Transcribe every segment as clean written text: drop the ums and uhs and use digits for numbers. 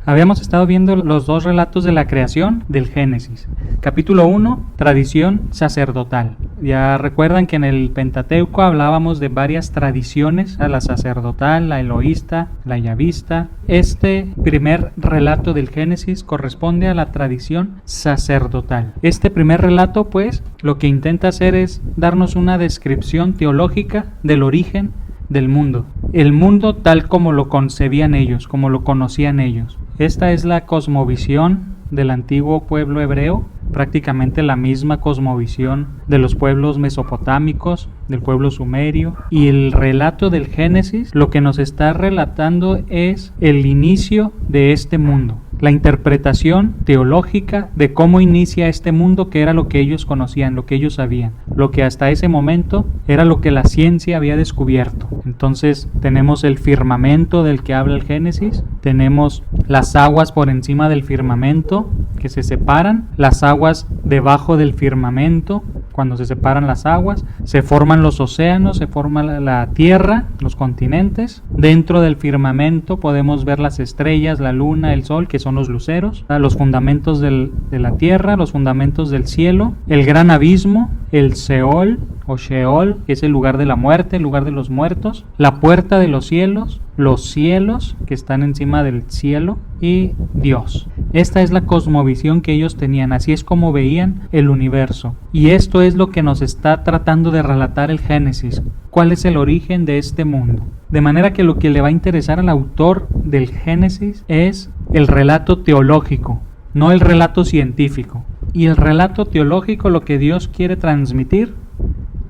Habíamos estado viendo los dos relatos de la creación del Génesis. Capítulo 1, tradición sacerdotal. Ya recuerdan que en el Pentateuco hablábamos de varias tradiciones, la sacerdotal, la elohista, la yavista. Este primer relato del Génesis corresponde a la tradición sacerdotal. Este primer relato, pues, lo que intenta hacer es darnos una descripción teológica del origen del mundo. El mundo tal como lo concebían ellos, como lo conocían ellos. Esta es la cosmovisión del antiguo pueblo hebreo, prácticamente la misma cosmovisión de los pueblos mesopotámicos, del pueblo sumerio. Y el relato del Génesis lo que nos está relatando es el inicio de este mundo, la interpretación teológica de cómo inicia este mundo, que era lo que ellos conocían, lo que ellos sabían, lo que hasta ese momento era lo que la ciencia había descubierto. Entonces tenemos el firmamento del que habla el Génesis, tenemos las aguas por encima del firmamento que se separan, las aguas debajo del firmamento. Cuando se separan las aguas, se forman los océanos, se forma la tierra, los continentes. Dentro del firmamento podemos ver las estrellas, la luna, el sol, que son los luceros, los fundamentos de la tierra, los fundamentos del cielo, el gran abismo, el Seol o Sheol, que es el lugar de la muerte, el lugar de los muertos, la puerta de los cielos que están encima del cielo, y Dios. Esta es la cosmovisión que ellos tenían, así es como veían el universo. Y esto es lo que nos está tratando de relatar el Génesis. ¿Cuál es el origen de este mundo? De manera que lo que le va a interesar al autor del Génesis es el relato teológico, no el relato científico. Y el relato teológico, lo que Dios quiere transmitir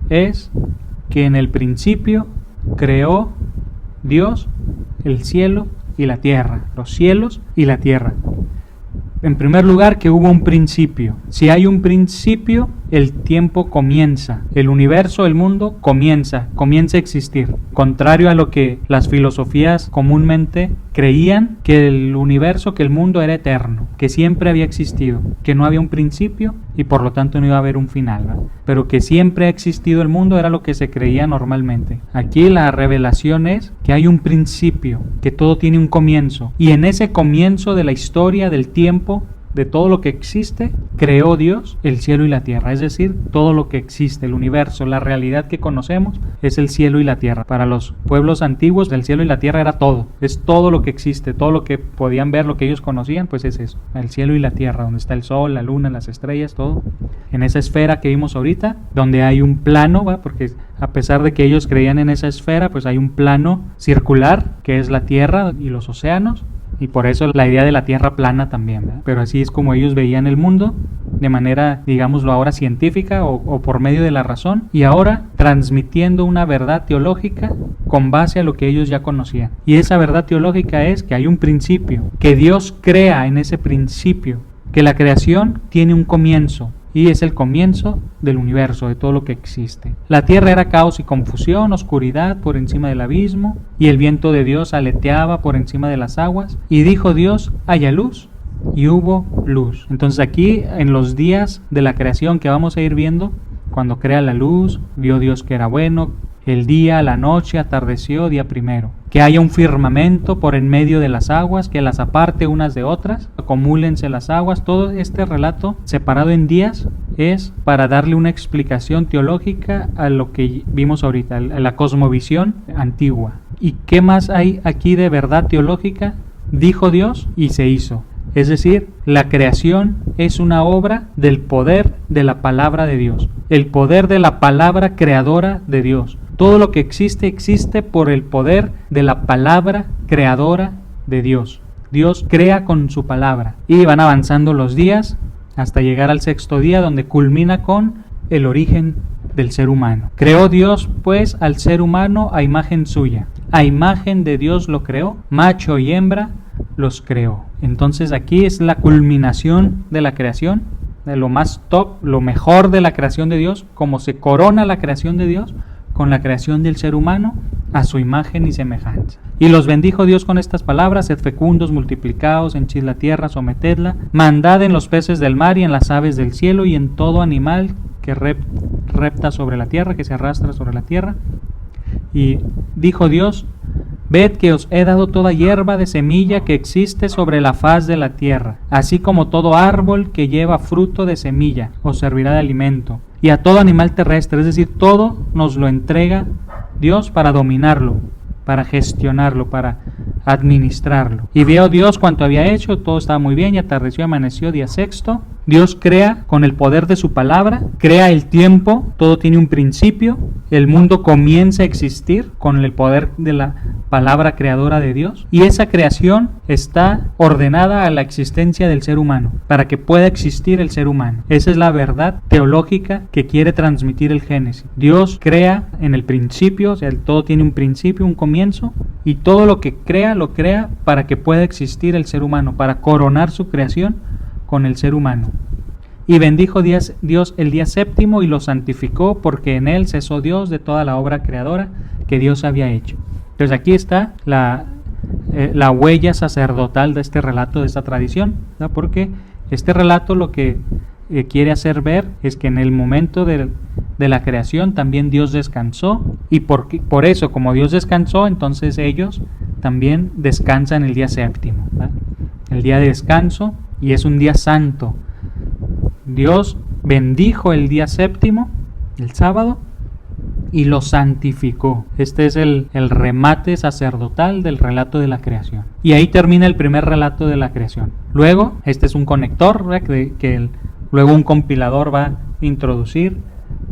es que en el principio creó Dios el cielo y la tierra, los cielos y la tierra. En primer lugar, que hubo un principio. Si hay un principio, el tiempo comienza. El universo, el mundo, comienza a existir. Contrario a lo que las filosofías comúnmente creían, que el universo, que el mundo era eterno, que siempre había existido, que no había un principio y por lo tanto no iba a haber un final, ¿verdad? Pero que siempre ha existido el mundo era lo que se creía normalmente. Aquí la revelación es que hay un principio, que todo tiene un comienzo, y en ese comienzo de la historia, del tiempo, de todo lo que existe, creó Dios el cielo y la tierra. Es decir, todo lo que existe, el universo, la realidad que conocemos, es el cielo y la tierra. Para los pueblos antiguos, el cielo y la tierra era todo. Es todo lo que existe, todo lo que podían ver, lo que ellos conocían, pues es eso. El cielo y la tierra, donde está el sol, la luna, las estrellas, todo. En esa esfera que vimos ahorita, donde hay un plano, ¿va? Porque a pesar de que ellos creían en esa esfera, pues hay un plano circular, que es la tierra y los océanos. Y por eso la idea de la tierra plana también, ¿verdad? Pero así es como ellos veían el mundo, de manera, digámoslo ahora, científica o por medio de la razón, y ahora transmitiendo una verdad teológica con base a lo que ellos ya conocían. Y esa verdad teológica es que hay un principio, que Dios crea en ese principio, que la creación tiene un comienzo, y es el comienzo del universo, de todo lo que existe. La tierra era caos y confusión, oscuridad por encima del abismo, y el viento de Dios aleteaba por encima de las aguas, y dijo Dios, haya luz, y hubo luz. Entonces aquí, en los días de la creación que vamos a ir viendo, cuando crea la luz, vio Dios que era bueno, el día, la noche, atardeció, día primero. Que haya un firmamento por en medio de las aguas, que las aparte unas de otras, acumúlense las aguas. Todo este relato separado en días es para darle una explicación teológica a lo que vimos ahorita, a la cosmovisión antigua. ¿Y qué más hay aquí de verdad teológica? Dijo Dios y se hizo. Es decir, la creación es una obra del poder de la palabra de Dios, el poder de la palabra creadora de Dios. Todo lo que existe, existe por el poder de la palabra creadora de Dios. Dios crea con su palabra. Y van avanzando los días hasta llegar al sexto día, donde culmina con el origen del ser humano. Creó Dios, pues, al ser humano a imagen suya. A imagen de Dios lo creó, macho y hembra los creó. Entonces aquí es la culminación de la creación, de lo más top, lo mejor de la creación de Dios, como se corona la creación de Dios con la creación del ser humano a su imagen y semejanza. Y los bendijo Dios con estas palabras: sed fecundos, multiplicaos, henchid la tierra, sometedla, mandad en los peces del mar y en las aves del cielo y en todo animal que repta sobre la tierra, que se arrastra sobre la tierra. Y dijo Dios, Ved que os he dado toda hierba de semilla que existe sobre la faz de la tierra, así como todo árbol que lleva fruto de semilla, os servirá de alimento. Y a todo animal terrestre, es decir, todo nos lo entrega Dios para dominarlo, para gestionarlo, para administrarlo. Y vio Dios cuanto había hecho, todo estaba muy bien, y atardeció y amaneció, día sexto. Dios crea con el poder de su palabra, crea el tiempo, todo tiene un principio, el mundo comienza a existir con el poder de la palabra creadora de Dios, y esa creación está ordenada a la existencia del ser humano, para que pueda existir el ser humano. Esa es la verdad teológica que quiere transmitir el Génesis. Dios crea en el principio, o sea, todo tiene un principio, un comienzo, y todo lo que crea, lo crea para que pueda existir el ser humano, para coronar su creación con el ser humano. Y bendijo Dios el día séptimo y lo santificó, porque en él cesó Dios de toda la obra creadora que Dios había hecho. Entonces aquí está la huella sacerdotal de este relato, de esta tradición, ¿no? Porque este relato lo que quiere hacer ver es que en el momento de la creación también Dios descansó, y por eso, como Dios descansó, entonces ellos también descansan el día séptimo, ¿no? El día de descanso, y es un día santo. Dios bendijo el día séptimo, el sábado, y lo santificó. Este es el remate sacerdotal del relato de la creación. Y ahí termina el primer relato de la creación. Luego, este es un conector, ¿verdad? que luego un compilador va a introducir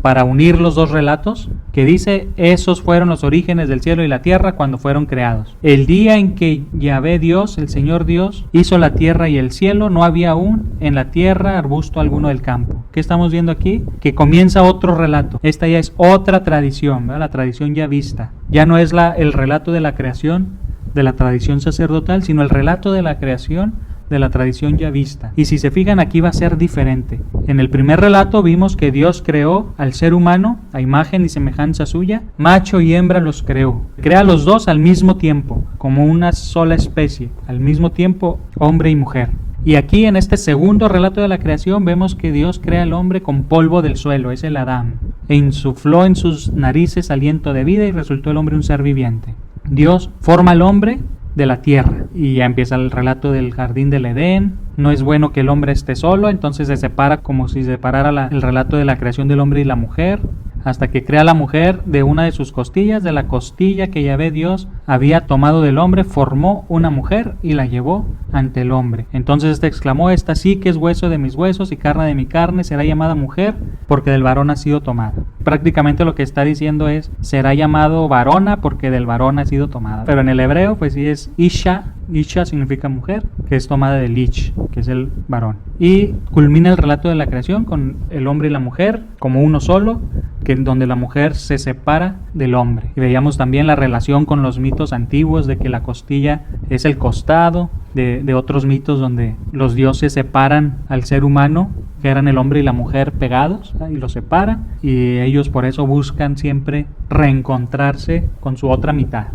para unir los dos relatos, que dice: esos fueron los orígenes del cielo y la tierra cuando fueron creados. El día en que Yahvé Dios, el Señor Dios, hizo la tierra y el cielo, no había aún en la tierra arbusto alguno del campo. ¿Qué estamos viendo aquí? Que comienza otro relato. Esta ya es otra tradición, ¿verdad? La tradición ya vista. Ya no es el relato de la creación, de la tradición sacerdotal, sino el relato de la creación de la tradición ya vista. Y si se fijan, aquí va a ser diferente. En el primer relato vimos que Dios creó al ser humano a imagen y semejanza suya, macho y hembra los creó. Crea a los dos al mismo tiempo, como una sola especie, al mismo tiempo hombre y mujer. Y aquí en este segundo relato de la creación vemos que Dios crea al hombre con polvo del suelo, es el Adán, e insufló en sus narices aliento de vida y resultó el hombre un ser viviente. Dios forma al hombre de la tierra, y ya empieza el relato del jardín del Edén. No es bueno que el hombre esté solo, entonces se separa, como si separara el relato de la creación del hombre y la mujer, hasta que crea la mujer de una de sus costillas, de la costilla que Yahvé Dios había tomado del hombre, formó una mujer y la llevó ante el hombre. Entonces este exclamó: esta sí que es hueso de mis huesos y carne de mi carne, será llamada mujer, porque del varón ha sido tomada. Prácticamente lo que está diciendo es: será llamado varona, porque del varón ha sido tomada. Pero en el hebreo, pues sí es Isha. Isha significa mujer, que es tomada del Ich, que es el varón. Y culmina el relato de la creación con el hombre y la mujer como uno solo, donde la mujer se separa del hombre. Y veíamos también la relación con los mitos antiguos de que la costilla es el costado, de otros mitos donde los dioses separan al ser humano, que eran el hombre y la mujer pegados, y los separan, y ellos por eso buscan siempre reencontrarse con su otra mitad.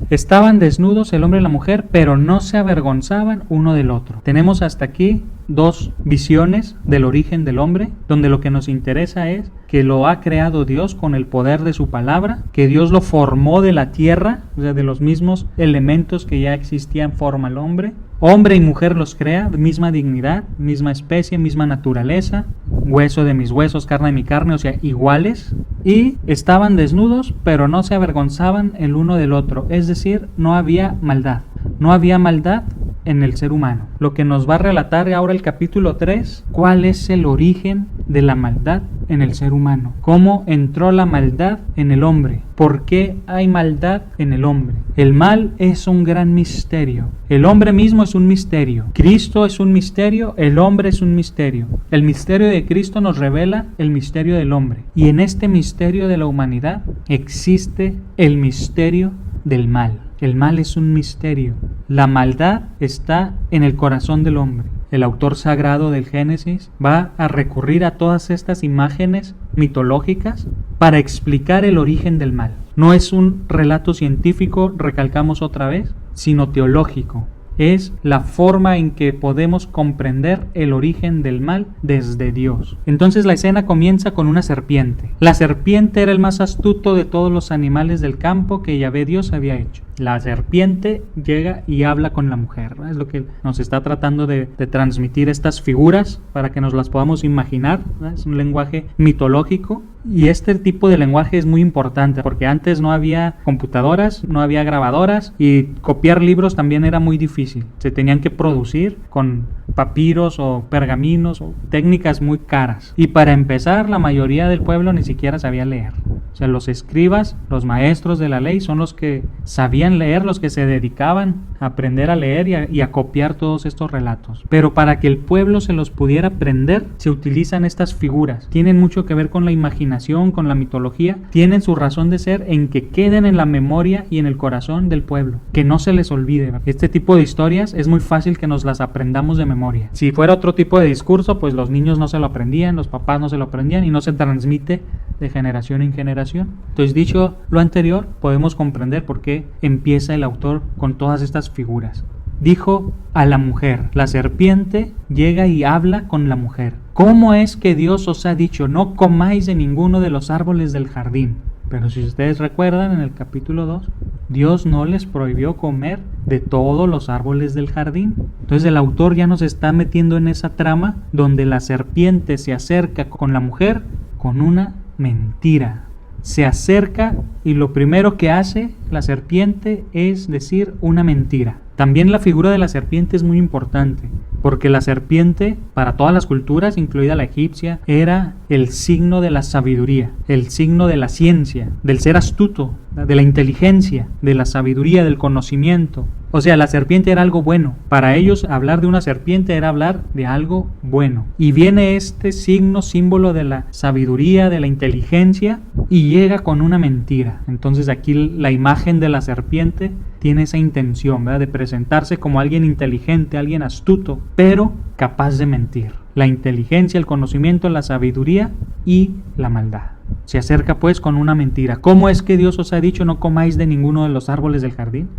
Estaban desnudos el hombre y la mujer, pero no se avergonzaban uno del otro. Tenemos hasta aquí dos visiones del origen del hombre, donde lo que nos interesa es que lo ha creado Dios con el poder de su palabra, que Dios lo formó de la tierra, o sea, de los mismos elementos que ya existían forma el hombre. Hombre y mujer los crea, misma dignidad, misma especie, misma naturaleza, hueso de mis huesos, carne de mi carne, o sea, iguales. Y estaban desnudos, pero no se avergonzaban el uno del otro, es decir, no había maldad. No había maldad en el ser humano. Lo que nos va a relatar ahora el capítulo 3, cuál es el origen de la maldad en el ser humano. Cómo entró la maldad en el hombre. ¿Por qué hay maldad en el hombre? El mal es un gran misterio. El hombre mismo es un misterio. Cristo es un misterio. El hombre es un misterio. El misterio de Cristo nos revela el misterio del hombre. Y en este misterio de la humanidad existe el misterio del mal. El mal es un misterio. La maldad está en el corazón del hombre. El autor sagrado del Génesis va a recurrir a todas estas imágenes mitológicas para explicar el origen del mal. No es un relato científico, recalcamos otra vez, sino teológico. Es la forma en que podemos comprender el origen del mal desde Dios. Entonces la escena comienza con una serpiente. La serpiente era el más astuto de todos los animales del campo que Yahvé Dios había hecho. La serpiente llega y habla con la mujer, ¿verdad? Es lo que nos está tratando de transmitir estas figuras para que nos las podamos imaginar, ¿verdad? Es un lenguaje mitológico. Y este tipo de lenguaje es muy importante porque antes no había computadoras, no había grabadoras y copiar libros también era muy difícil. Se tenían que producir con papiros o pergaminos o técnicas muy caras. Y para empezar, la mayoría del pueblo ni siquiera sabía leer. O sea, los escribas, los maestros de la ley son los que sabían leer, los que se dedicaban a aprender a leer y a copiar todos estos relatos. Pero para que el pueblo se los pudiera aprender, se utilizan estas figuras. Tienen mucho que ver con la imaginación, con la mitología, tienen su razón de ser en que queden en la memoria y en el corazón del pueblo, que no se les olvide. Este tipo de historias es muy fácil que nos las aprendamos de memoria. Si fuera otro tipo de discurso, pues los niños no se lo aprendían, los papás no se lo aprendían y no se transmite de generación en generación. Entonces, dicho lo anterior, podemos comprender por qué empieza el autor con todas estas figuras. Dijo a la mujer, la serpiente llega y habla con la mujer. ¿Cómo es que Dios os ha dicho, no comáis de ninguno de los árboles del jardín? Pero si ustedes recuerdan, en el capítulo 2, Dios no les prohibió comer de todos los árboles del jardín. Entonces el autor ya nos está metiendo en esa trama donde la serpiente se acerca con la mujer con una mentira. Se acerca y lo primero que hace la serpiente es decir una mentira. También la figura de la serpiente es muy importante, porque la serpiente, para todas las culturas, incluida la egipcia, era el signo de la sabiduría, el signo de la ciencia, del ser astuto, de la inteligencia, de la sabiduría, del conocimiento. O sea, la serpiente era algo bueno. Para ellos, hablar de una serpiente era hablar de algo bueno. Y viene este signo, símbolo de la sabiduría, de la inteligencia, y llega con una mentira. Entonces aquí la imagen de la serpiente tiene esa intención, ¿verdad?, de presentarse como alguien inteligente, alguien astuto, pero capaz de mentir. La inteligencia, el conocimiento, la sabiduría y la maldad. Se acerca pues con una mentira. ¿Cómo es que Dios os ha dicho no comáis de ninguno de los árboles del jardín?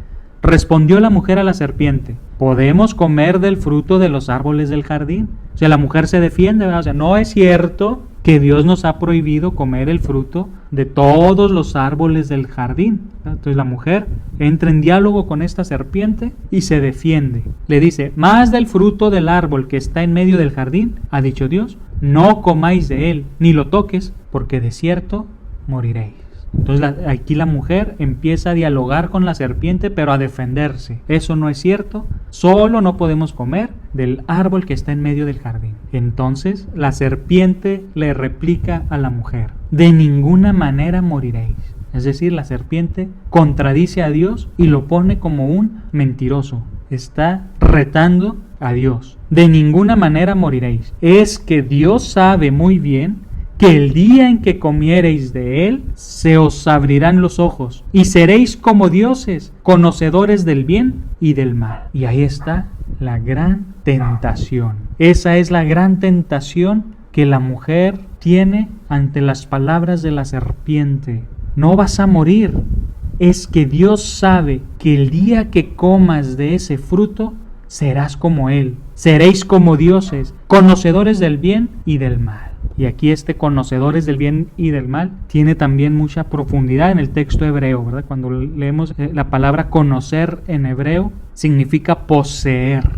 Respondió la mujer a la serpiente, ¿podemos comer del fruto de los árboles del jardín? O sea, la mujer se defiende, ¿verdad? O sea, no es cierto que Dios nos ha prohibido comer el fruto de todos los árboles del jardín. Entonces la mujer entra en diálogo con esta serpiente y se defiende. Le dice, más del fruto del árbol que está en medio del jardín, ha dicho Dios, no comáis de él, ni lo toques, porque de cierto moriréis. Entonces aquí la mujer empieza a dialogar con la serpiente, pero a defenderse. Eso no es cierto, solo no podemos comer del árbol que está en medio del jardín. Entonces la serpiente le replica a la mujer, de ninguna manera moriréis. Es decir, la serpiente contradice a Dios y lo pone como un mentiroso. Está retando a Dios. De ninguna manera moriréis. Es que Dios sabe muy bien que el día en que comiereis de él, se os abrirán los ojos, y seréis como dioses, conocedores del bien y del mal. Y ahí está la gran tentación. Esa es la gran tentación que la mujer tiene ante las palabras de la serpiente. No vas a morir. Es que Dios sabe que el día que comas de ese fruto, serás como él. Seréis como dioses, conocedores del bien y del mal. Y aquí este conocedores del bien y del mal tiene también mucha profundidad en el texto hebreo, ¿verdad? Cuando leemos la palabra conocer en hebreo, significa poseer.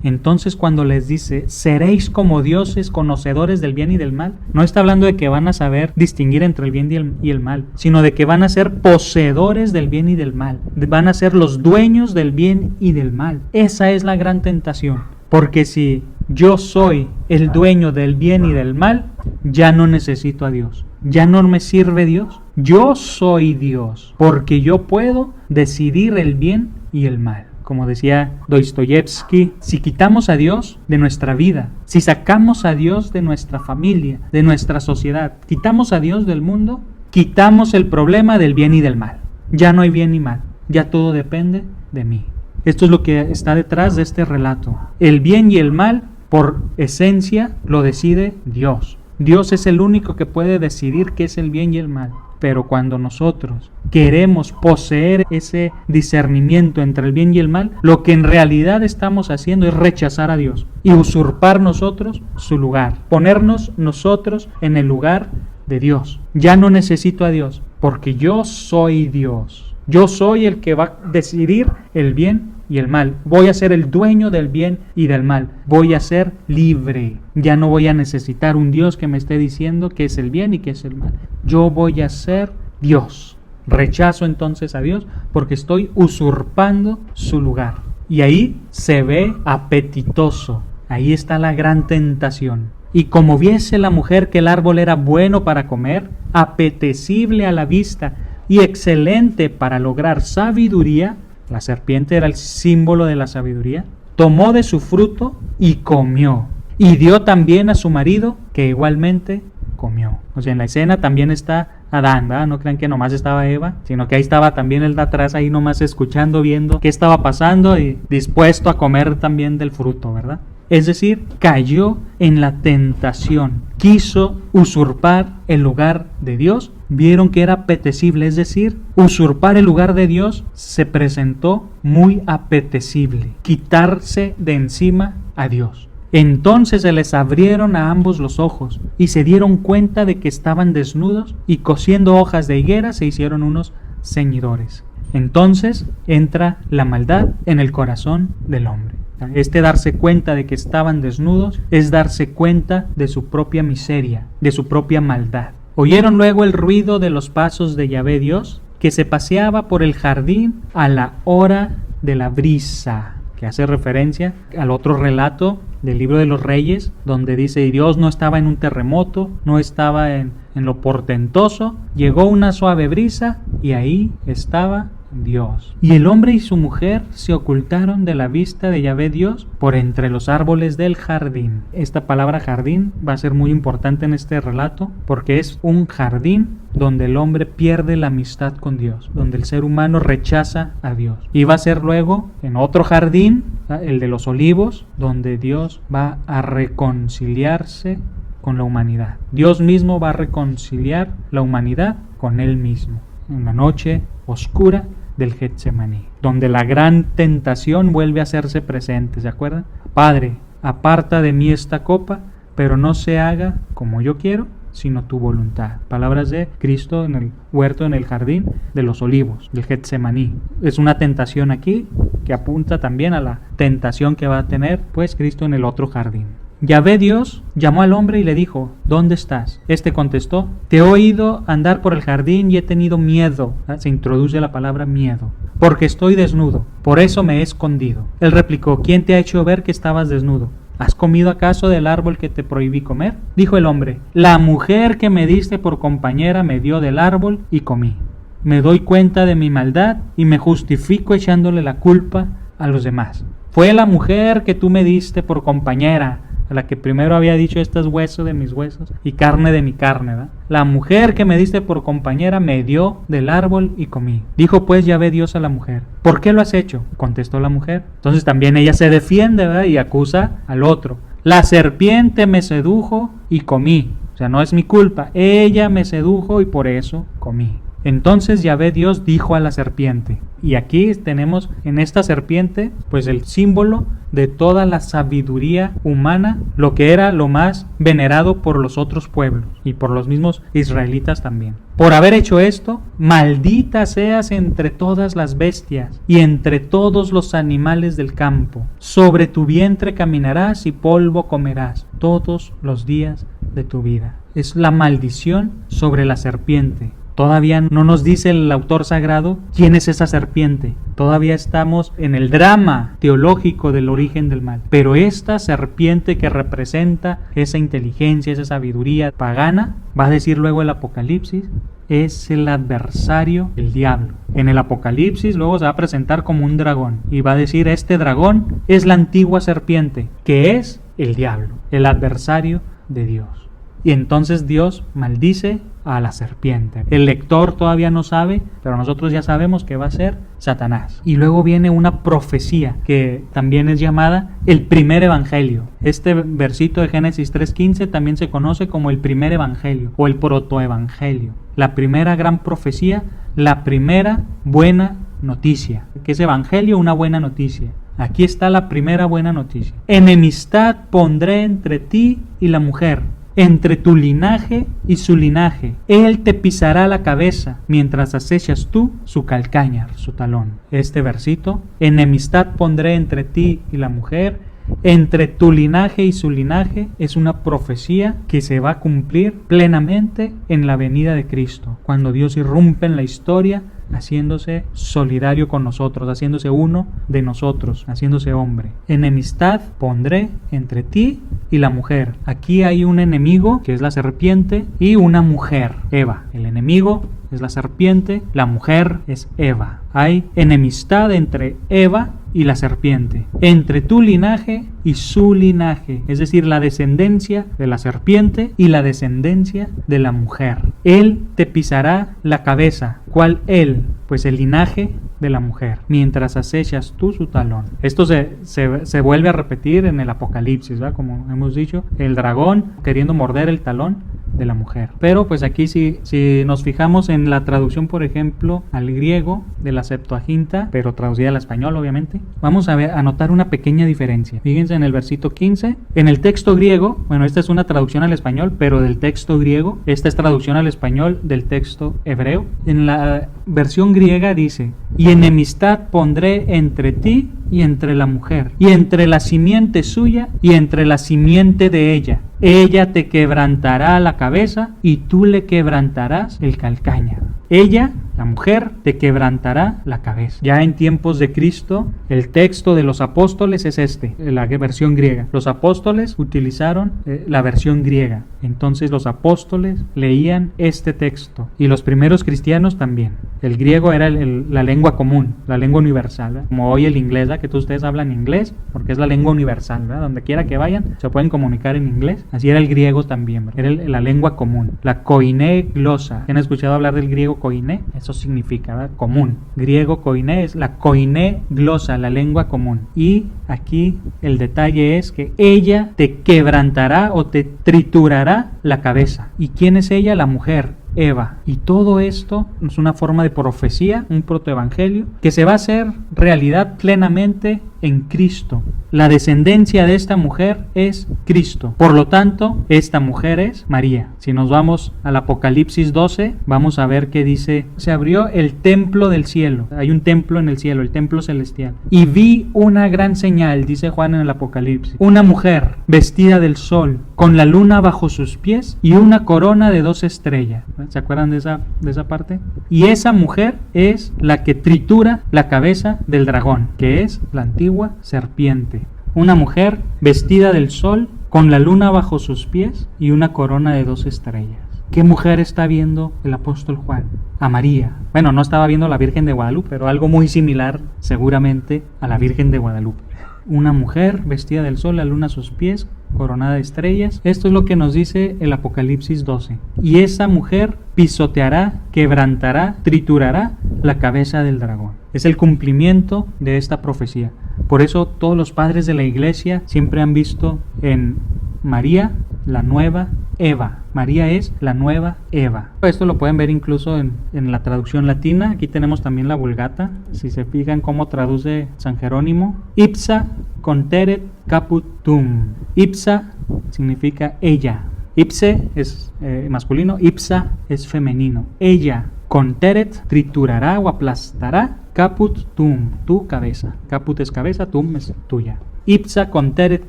Entonces cuando les dice, seréis como dioses conocedores del bien y del mal, no está hablando de que van a saber distinguir entre el bien y el mal, sino de que van a ser poseedores del bien y del mal. Van a ser los dueños del bien y del mal. Esa es la gran tentación. Porque si yo soy el dueño del bien y del mal, ya no necesito a Dios. Ya no me sirve Dios. Yo soy Dios, porque yo puedo decidir el bien y el mal. Como decía Dostoyevsky, si quitamos a Dios de nuestra vida, si sacamos a Dios de nuestra familia, de nuestra sociedad, quitamos a Dios del mundo, quitamos el problema del bien y del mal. Ya no hay bien ni mal, ya todo depende de mí. Esto es lo que está detrás de este relato. El bien y el mal, por esencia, lo decide Dios. Dios es el único que puede decidir qué es el bien y el mal. Pero cuando nosotros queremos poseer ese discernimiento entre el bien y el mal, lo que en realidad estamos haciendo es rechazar a Dios y usurpar nosotros su lugar, ponernos nosotros en el lugar de Dios. Ya no necesito a Dios, porque yo soy Dios. Yo soy el que va a decidir el bien y el mal. Voy a ser el dueño del bien y del mal. Voy a ser libre. Ya no voy a necesitar un Dios que me esté diciendo qué es el bien y qué es el mal. Yo voy a ser Dios. Rechazo entonces a Dios porque estoy usurpando su lugar. Y ahí se ve apetitoso. Ahí está la gran tentación. Y como viese la mujer que el árbol era bueno para comer, apetecible a la vista y excelente para lograr sabiduría, la serpiente era el símbolo de la sabiduría, tomó de su fruto y comió. Y dio también a su marido, que igualmente comió. O sea, en la escena también está Adán, ¿verdad? No crean que nomás estaba Eva, sino que ahí estaba también él de atrás, ahí nomás escuchando, viendo qué estaba pasando y dispuesto a comer también del fruto, ¿verdad? Es decir, cayó en la tentación, quiso usurpar el lugar de Dios, vieron que era apetecible, es decir, usurpar el lugar de Dios se presentó muy apetecible, quitarse de encima a Dios. Entonces se les abrieron a ambos los ojos y se dieron cuenta de que estaban desnudos y cosiendo hojas de higuera se hicieron unos ceñidores. Entonces entra la maldad en el corazón del hombre. Este darse cuenta de que estaban desnudos es darse cuenta de su propia miseria, de su propia maldad. Oyeron luego el ruido de los pasos de Yahvé Dios, que se paseaba por el jardín a la hora de la brisa, que hace referencia al otro relato del libro de los Reyes, donde dice, y Dios no estaba en un terremoto, no estaba en lo portentoso, llegó una suave brisa y ahí estaba Dios. Y el hombre y su mujer se ocultaron de la vista de Yahvé Dios por entre los árboles del jardín. Esta palabra jardín va a ser muy importante en este relato porque es un jardín donde el hombre pierde la amistad con Dios, donde el ser humano rechaza a Dios. Y va a ser luego en otro jardín, el de los olivos, donde Dios va a reconciliarse con la humanidad. Dios mismo va a reconciliar la humanidad con Él mismo. En la noche oscura del Getsemaní, donde la gran tentación vuelve a hacerse presente, ¿se acuerdan? Padre, aparta de mí esta copa, pero no se haga como yo quiero, sino tu voluntad. Palabras de Cristo en el huerto, en el jardín de los olivos, del Getsemaní. Es una tentación aquí que apunta también a la tentación que va a tener, pues, Cristo en el otro jardín. Yahvé Dios llamó al hombre y le dijo, ¿dónde estás? Este contestó, te he oído andar por el jardín y he tenido miedo. Se introduce la palabra miedo, porque estoy desnudo, por eso me he escondido. Él replicó, ¿quién te ha hecho ver que estabas desnudo? ¿Has comido acaso del árbol que te prohibí comer? Dijo el hombre, la mujer que me diste por compañera me dio del árbol y comí. Me doy cuenta de mi maldad y me justifico echándole la culpa a los demás. Fue la mujer que tú me diste por compañera, a la que primero había dicho, este es hueso de mis huesos y carne de mi carne, ¿verdad? La mujer que me diste por compañera me dio del árbol y comí. Dijo pues Yahvé Dios a la mujer, ¿por qué lo has hecho? Contestó la mujer. Entonces también ella se defiende, ¿verdad? Y acusa al otro. La serpiente me sedujo y comí. O sea, no es mi culpa. Ella me sedujo y por eso comí. Entonces Yahvé Dios dijo a la serpiente, y aquí tenemos en esta serpiente pues el símbolo de toda la sabiduría humana, lo que era lo más venerado por los otros pueblos y por los mismos israelitas también. Por haber hecho esto, maldita seas entre todas las bestias y entre todos los animales del campo. Sobre tu vientre caminarás y polvo comerás todos los días de tu vida. Es la maldición sobre la serpiente. Todavía no nos dice el autor sagrado quién es esa serpiente. Todavía estamos en el drama teológico del origen del mal. Pero esta serpiente que representa esa inteligencia, esa sabiduría pagana, va a decir luego el Apocalipsis, es el adversario, el diablo. En el Apocalipsis luego se va a presentar como un dragón y va a decir, este dragón es la antigua serpiente, que es el diablo, el adversario de Dios. Y entonces Dios maldice a la serpiente. El lector todavía no sabe, pero nosotros ya sabemos que va a ser Satanás. Y luego viene una profecía que también es llamada el primer evangelio. Este versito de Génesis 3:15 también se conoce como el primer evangelio o el protoevangelio. La primera gran profecía, la primera buena noticia. ¿Qué es evangelio? Una buena noticia. Aquí está la primera buena noticia. Enemistad pondré entre ti y la mujer, entre tu linaje y su linaje. Él te pisará la cabeza, mientras acechas tú su calcañar, su talón. Este versito: enemistad pondré entre ti y la mujer, entre tu linaje y su linaje, es una profecía que se va a cumplir plenamente en la venida de Cristo, cuando Dios irrumpe en la historia, haciéndose solidario con nosotros, haciéndose uno de nosotros, haciéndose hombre. Enemistad pondré entre ti y la mujer. Aquí hay un enemigo, que es la serpiente, y una mujer, Eva. El enemigo es la serpiente, la mujer es Eva. Hay enemistad entre Eva y la serpiente, entre tu linaje y su linaje, es decir, la descendencia de la serpiente y la descendencia de la mujer. Él te pisará la cabeza. ¿Cuál él? Pues el linaje de la mujer, mientras acechas tú su talón. Esto se vuelve a repetir en el Apocalipsis, ¿verdad? Como hemos dicho, el dragón queriendo morder el talón de la mujer. Pero pues aquí si nos fijamos en la traducción, por ejemplo, al griego de la Septuaginta, pero traducida al español obviamente, vamos a notar una pequeña diferencia. Fíjense en el versículo 15, en el texto griego, bueno, esta es una traducción al español, pero del texto griego, esta es traducción al español del texto hebreo. En la versión griega dice: y enemistad pondré entre ti y entre la mujer, y entre la simiente suya y entre la simiente de ella. Ella te quebrantará la cabeza y tú le quebrantarás el calcañar. Ella, la mujer, te quebrantará la cabeza. Ya en tiempos de Cristo, el texto de los apóstoles es la versión griega. Los apóstoles utilizaron la versión griega. Entonces los apóstoles leían este texto y los primeros cristianos también. El griego era la lengua común, la lengua universal, ¿verdad? Como hoy el inglés, ¿verdad? Que todos ustedes hablan inglés porque es la lengua universal, ¿verdad? Donde quiera que vayan se pueden comunicar en inglés. Así era el griego también, ¿verdad? Era la lengua común, la koiné glosa. ¿Han escuchado hablar del griego koiné? Eso significa, ¿verdad? Común. Griego koiné es la koiné glosa, la lengua común. Y aquí el detalle es que ella te quebrantará o te triturará la cabeza. ¿Y quién es ella? La mujer, Eva. Y todo esto es una forma de profecía, un protoevangelio, que se va a hacer realidad plenamente en Cristo. La descendencia de esta mujer es Cristo. Por lo tanto, esta mujer es María. Si nos vamos al Apocalipsis 12, vamos a ver que dice: se abrió el templo del cielo. Hay un templo en el cielo, el templo celestial. Y vi una gran señal, dice Juan en el Apocalipsis. Una mujer vestida del sol, con la luna bajo sus pies y una corona de 2 estrellas. ¿Se acuerdan de esa parte? Y esa mujer es la que tritura la cabeza del dragón, que es la antigua serpiente. Una mujer vestida del sol, con la luna bajo sus pies y una corona de 2 estrellas. ¿Qué mujer está viendo el apóstol Juan? A María. Bueno, no estaba viendo a la Virgen de Guadalupe, pero algo muy similar seguramente a la Virgen de Guadalupe. Una mujer vestida del sol, la luna a sus pies, coronada de estrellas. Esto es lo que nos dice el Apocalipsis 12. Y esa mujer pisoteará, quebrantará, triturará la cabeza del dragón. Es el cumplimiento de esta profecía. Por eso todos los padres de la iglesia siempre han visto en María la nueva Eva. María es la nueva Eva. Esto lo pueden ver incluso en la traducción latina. Aquí tenemos también la Vulgata. Si se fijan cómo traduce San Jerónimo: ipsa conteret caput tum. Ipsa significa ella. Ipse es masculino, ipsa es femenino. Ella, conteret, triturará o aplastará, caput tum, tu cabeza. Caput es cabeza, tum es tuya. Ipsa conteret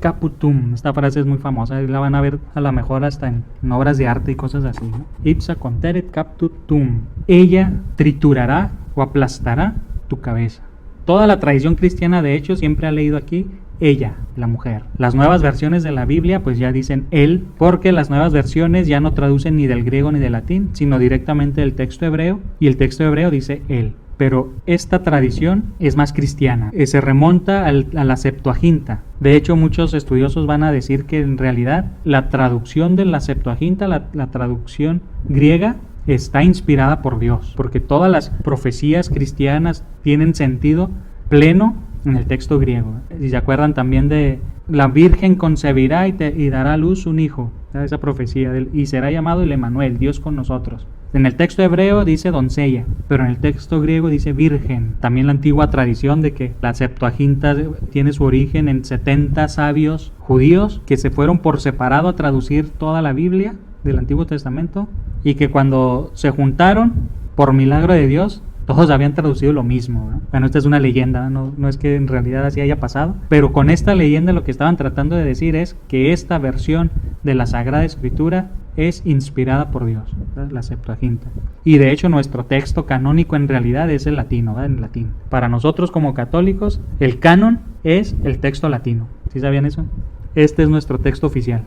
caput tum. Esta frase es muy famosa, la van a ver a lo mejor hasta en obras de arte y cosas así, ¿no? Ipsa conteret caput tum. Ella triturará o aplastará tu cabeza. Toda la tradición cristiana, de hecho, siempre ha leído aquí ella, la mujer. Las nuevas versiones de la Biblia pues ya dicen él, porque las nuevas versiones ya no traducen ni del griego ni del latín, sino directamente del texto hebreo, y el texto hebreo dice él. Pero esta tradición es más cristiana, se remonta a la Septuaginta. De hecho, muchos estudiosos van a decir que en realidad la traducción de la Septuaginta, la traducción griega, está inspirada por Dios, porque todas las profecías cristianas tienen sentido pleno en el texto griego. Si se acuerdan también de la Virgen concebirá y dará a luz un hijo, esa profecía, y será llamado el Emmanuel, Dios con nosotros. En el texto hebreo dice doncella, pero en el texto griego dice virgen. También la antigua tradición de que la Septuaginta tiene su origen en 70 sabios judíos que se fueron por separado a traducir toda la Biblia del Antiguo Testamento y que cuando se juntaron, por milagro de Dios, todos habían traducido lo mismo, ¿no? Bueno, esta es una leyenda, no es que en realidad así haya pasado, pero con esta leyenda lo que estaban tratando de decir es que esta versión de la Sagrada Escritura es inspirada por Dios, ¿verdad? La Septuaginta. Y de hecho nuestro texto canónico en realidad es el latino, ¿verdad? En latín. Para nosotros como católicos, el canon es el texto latino. ¿Sí sabían eso? Este es nuestro texto oficial,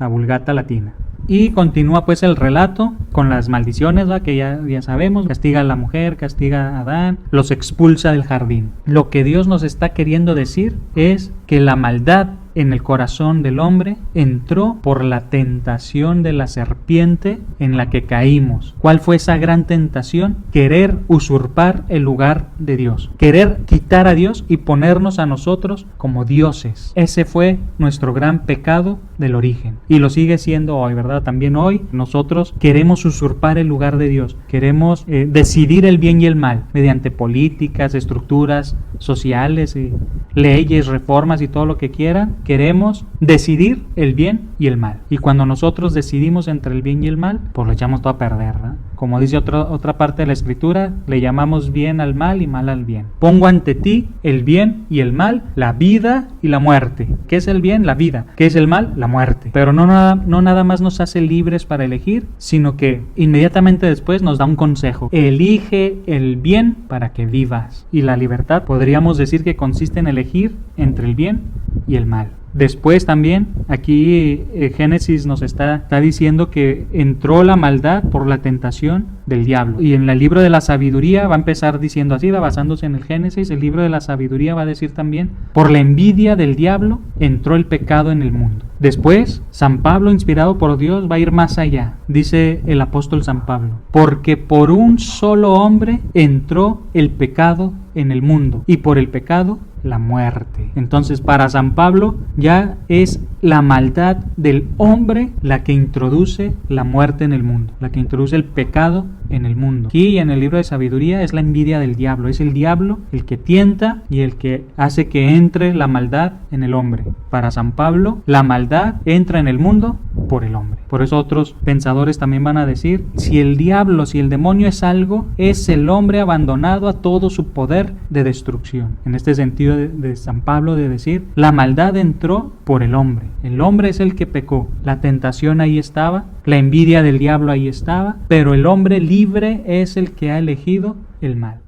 la Vulgata Latina. Y continúa pues el relato con las maldiciones, ¿verdad? Que ya sabemos, castiga a la mujer, castiga a Adán, los expulsa del jardín. Lo que Dios nos está queriendo decir es que la maldad en el corazón del hombre entró por la tentación de la serpiente en la que caímos. ¿Cuál fue esa gran tentación? Querer usurpar el lugar de Dios, querer quitar a Dios y ponernos a nosotros como dioses. Ese fue nuestro gran pecado del origen y lo sigue siendo hoy, ¿verdad? También hoy nosotros queremos usurpar el lugar de Dios, queremos decidir el bien y el mal mediante políticas, estructuras sociales, leyes, reformas y todo lo que quieran. Queremos decidir el bien y el mal. Y cuando nosotros decidimos entre el bien y el mal, pues lo echamos todo a perder, ¿verdad? Como dice otra parte de la Escritura, le llamamos bien al mal y mal al bien. Pongo ante ti el bien y el mal, la vida y la muerte. ¿Qué es el bien? La vida. ¿Qué es el mal? La muerte. Pero no nada más nos hace libres para elegir, sino que inmediatamente después nos da un consejo. Elige el bien para que vivas. Y la libertad podríamos decir que consiste en elegir entre el bien y el mal. Después también, aquí Génesis nos está diciendo que entró la maldad por la tentación del diablo. Y en el libro de la sabiduría va a empezar diciendo así, va basándose en el Génesis, el libro de la sabiduría va a decir también, por la envidia del diablo entró el pecado en el mundo. Después, San Pablo, inspirado por Dios, va a ir más allá. Dice el apóstol San Pablo, porque por un solo hombre entró el pecado en el mundo, y por el pecado la muerte. Entonces, para San Pablo ya es la maldad del hombre la que introduce la muerte en el mundo, la que introduce el pecado en el mundo. Aquí en el libro de sabiduría es la envidia del diablo, es el diablo el que tienta y el que hace que entre la maldad en el hombre. Para San Pablo, la maldad entra en el mundo por el hombre. Por eso otros pensadores también van a decir, si el diablo, si el demonio es algo, es el hombre abandonado a todo su poder de destrucción. En este sentido de San Pablo de decir, la maldad entró por el hombre. El hombre es el que pecó. La tentación ahí estaba, la envidia del diablo ahí estaba, pero el hombre libre es el que ha elegido el mal.